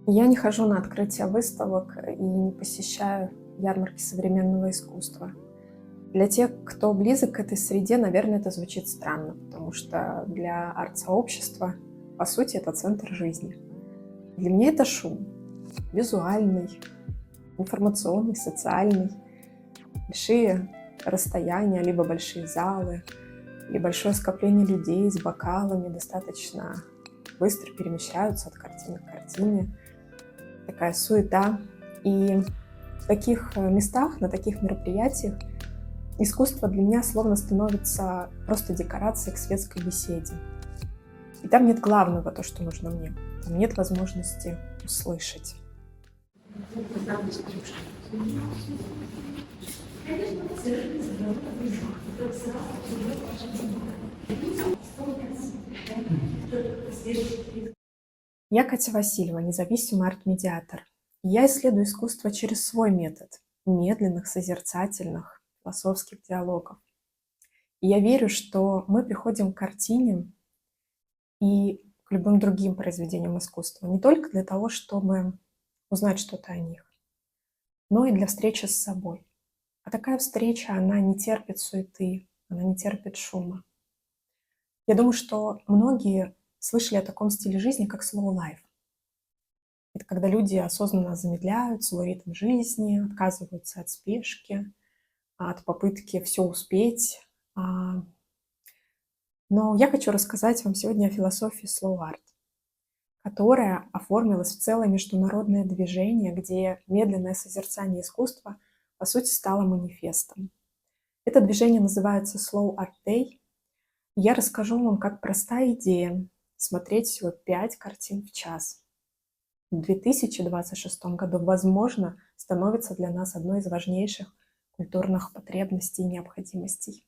Я не хожу на открытия выставок и не посещаю ярмарки современного искусства. Для тех, кто близок к этой среде, наверное, это звучит странно, потому что для арт-сообщества, по сути, это центр жизни. Для меня это шум. Визуальный, информационный, социальный. Большие расстояния, либо большие залы, или большое скопление людей с бокалами достаточно быстро перемещаются от картины к картине. Такая суета. И в таких местах, на таких мероприятиях искусство для меня словно становится просто декорацией к светской беседе. И там нет главного, то, что нужно мне. Там нет возможности услышать. Я Катя Васильева, независимый арт-медиатор. И я исследую искусство через свой метод медленных, созерцательных, философских диалогов. И я верю, что мы приходим к картине и к любым другим произведениям искусства не только для того, чтобы узнать что-то о них, но и для встречи с собой. А такая встреча, она не терпит суеты, она не терпит шума. Я думаю, что многие слышали о таком стиле жизни, как slow life. Это когда люди осознанно замедляют свой ритм жизни, отказываются от спешки, от попытки все успеть. А, Но я хочу рассказать вам сегодня о философии slow art, которая оформилась в целое международное движение, где медленное созерцание искусства, по сути, стало манифестом. Это движение называется Slow Art Day. Я расскажу вам, как простая идея смотреть всего 5 картин в час в 2026 году, возможно, становится для нас одной из важнейших культурных потребностей и необходимостей.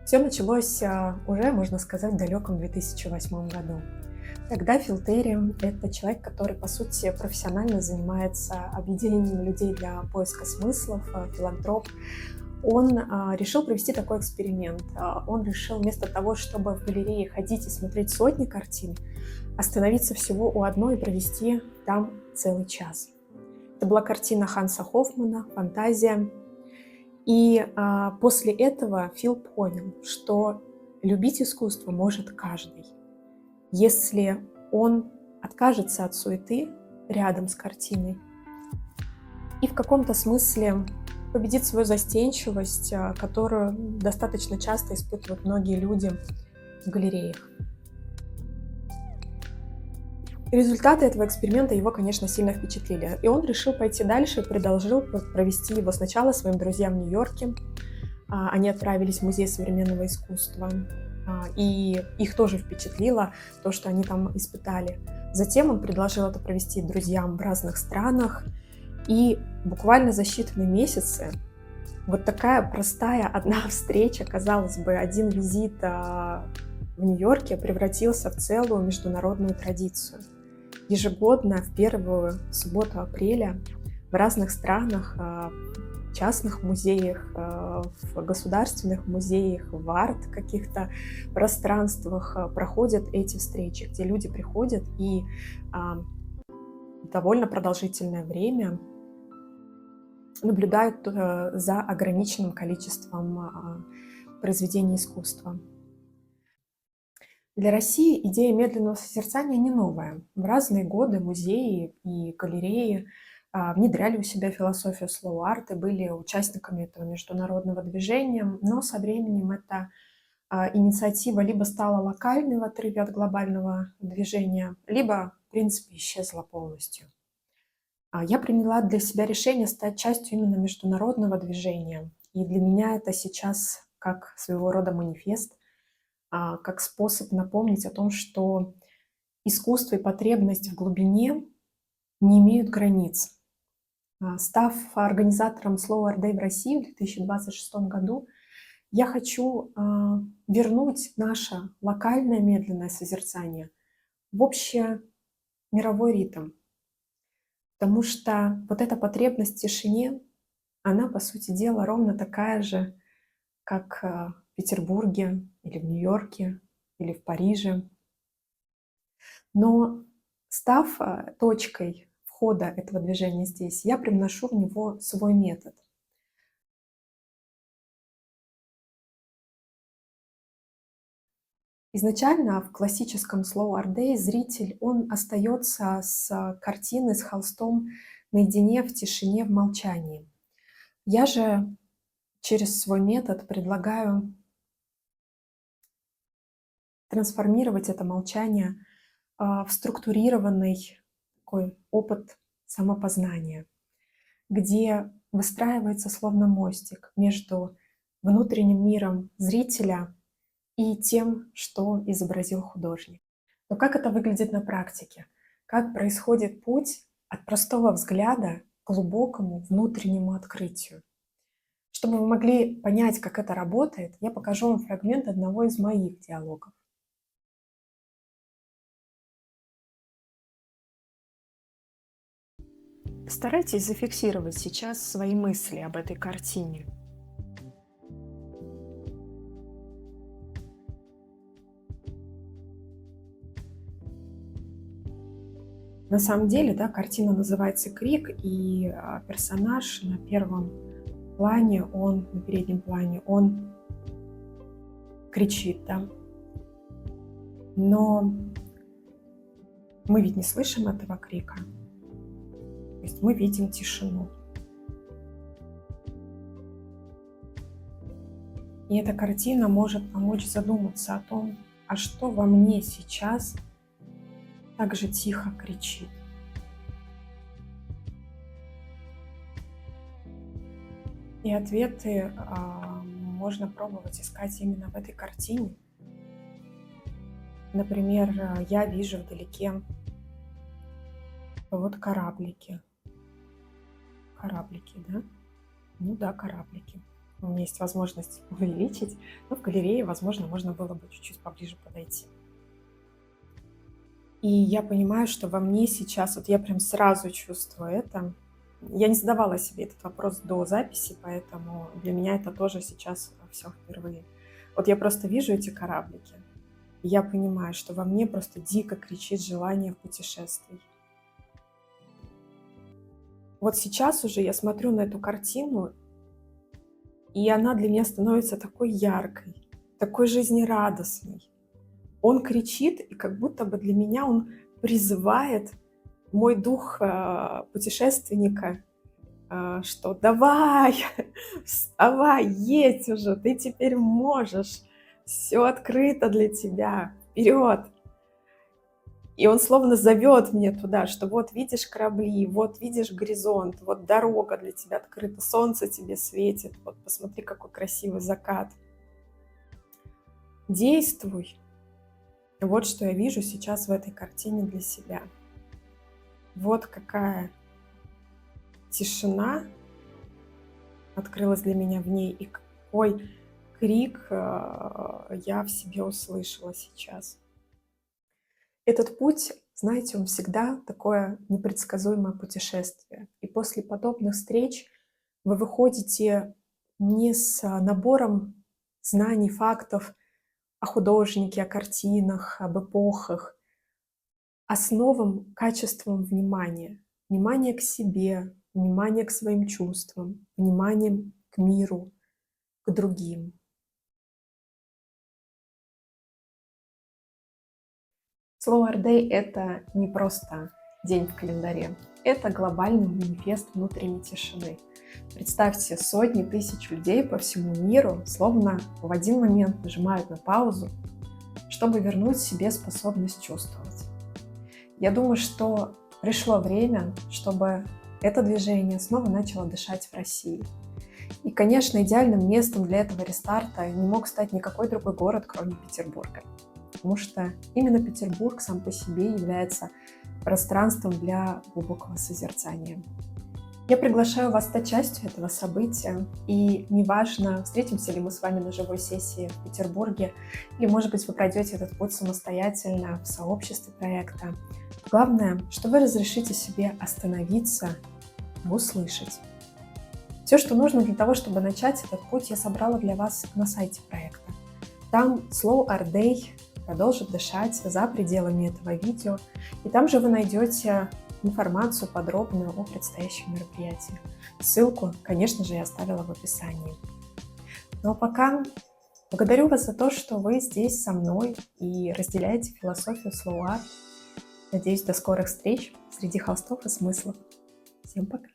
Все началось уже, можно сказать, в далеком 2008 году. Тогда Фил Терри — это человек, который, по сути, профессионально занимается объединением людей для поиска смыслов, филантроп. Он решил провести такой эксперимент. Он решил вместо того, чтобы в галерее ходить и смотреть сотни картин, остановиться всего у одной и провести там целый час. Это была картина Ханса Хоффмана «Фантазия». И после этого Фил понял, что любить искусство может каждый, если он откажется от суеты рядом с картиной и в каком-то смысле победит свою застенчивость, которую достаточно часто испытывают многие люди в галереях. Результаты этого эксперимента его, конечно, сильно впечатлили. И он решил пойти дальше и предложил провести его сначала своим друзьям в Нью-Йорке. Они отправились в Музей современного искусства. И их тоже впечатлило то, что они там испытали. Затем он предложил это провести друзьям в разных странах. И буквально за считанные месяцы вот такая простая одна встреча, казалось бы, один визит в Нью-Йорке превратился в целую международную традицию. Ежегодно в первую субботу апреля в разных странах, в частных музеях, в государственных музеях, в арт каких-то пространствах проходят эти встречи, где люди приходят и довольно продолжительное время наблюдают за ограниченным количеством произведений искусства. Для России идея медленного созерцания не новая. В разные годы музеи и галереи внедряли у себя философию slow art и были участниками этого международного движения, но со временем эта инициатива либо стала локальной в отрыве от глобального движения, либо, в принципе, исчезла полностью. Я приняла для себя решение стать частью именно международного движения. И для меня это сейчас как своего рода манифест, как способ напомнить о том, что искусство и потребность в глубине не имеют границ. Став организатором Slow Art Day в России в 2026 году, я хочу вернуть наше локальное медленное созерцание в общемировой ритм. Потому что вот эта потребность в тишине, она, по сути дела, ровно такая же, как в Петербурге или в Нью-Йорке или в Париже. Но став точкой входа этого движения здесь, я привношу в него свой метод. Изначально в классическом Slow Art Day зритель, он остается с картиной, с холстом наедине, в тишине, в молчании. Я же через свой метод предлагаю трансформировать это молчание в структурированный такой опыт самопознания, где выстраивается словно мостик между внутренним миром зрителя и тем, что изобразил художник. Но как это выглядит на практике? Как происходит путь от простого взгляда к глубокому внутреннему открытию? Чтобы вы могли понять, как это работает, я покажу вам фрагмент одного из моих диалогов. Постарайтесь зафиксировать сейчас свои мысли об этой картине. На самом деле, да, картина называется «Крик», и персонаж на первом плане, на переднем плане, он кричит, да. Но мы ведь не слышим этого крика. То есть мы видим тишину. И эта картина может помочь задуматься о том, а что во мне сейчас так же тихо кричит. И ответы можно пробовать искать именно в этой картине. Например, я вижу вдалеке вот кораблики. Кораблики, да? Ну да, кораблики. У меня есть возможность увеличить, но в галерее, возможно, можно было бы чуть-чуть поближе подойти. И я понимаю, что во мне сейчас, вот я прям сразу чувствую это. Я не задавала себе этот вопрос до записи, поэтому для меня это тоже сейчас все впервые. Вот я просто вижу эти кораблики, и я понимаю, что во мне просто дико кричит желание путешествий. Вот сейчас уже я смотрю на эту картину, и она для меня становится такой яркой, такой жизнерадостной. Он кричит, и как будто бы для меня он призывает мой дух путешественника, что давай, вставай, едь уже, ты теперь можешь, все открыто для тебя, вперед. И он словно зовет меня туда, что вот видишь корабли, вот видишь горизонт, вот дорога для тебя открыта, солнце тебе светит, вот посмотри, какой красивый закат. Действуй. Вот что я вижу сейчас в этой картине для себя. Вот какая тишина открылась для меня в ней, и какой крик я в себе услышала сейчас. Этот путь, знаете, он всегда такое непредсказуемое путешествие. И после подобных встреч вы выходите не с набором знаний, фактов о художнике, о картинах, об эпохах, а с новым качеством внимания. Внимание к себе, внимание к своим чувствам, вниманием к миру, к другим. Slow Art Day — это не просто день в календаре. Это глобальный манифест внутренней тишины. Представьте, сотни тысяч людей по всему миру словно в один момент нажимают на паузу, чтобы вернуть себе способность чувствовать. Я думаю, что пришло время, чтобы это движение снова начало дышать в России. И, конечно, идеальным местом для этого рестарта не мог стать никакой другой город, кроме Петербурга. Потому что именно Петербург сам по себе является пространством для глубокого созерцания. Я приглашаю вас стать частью этого события, и неважно, встретимся ли мы с вами на живой сессии в Петербурге, или, может быть, вы пройдете этот путь самостоятельно в сообществе проекта. Главное, что вы разрешите себе остановиться и услышать. Все, что нужно для того, чтобы начать этот путь, я собрала для вас на сайте проекта. Там Slow Art Day продолжит дышать за пределами этого видео. И там же вы найдете информацию подробную о предстоящем мероприятии. Ссылку, конечно же, я оставила в описании. Ну а пока благодарю вас за то, что вы здесь со мной и разделяете философию slow art. Надеюсь, до скорых встреч среди холстов и смыслов. Всем пока!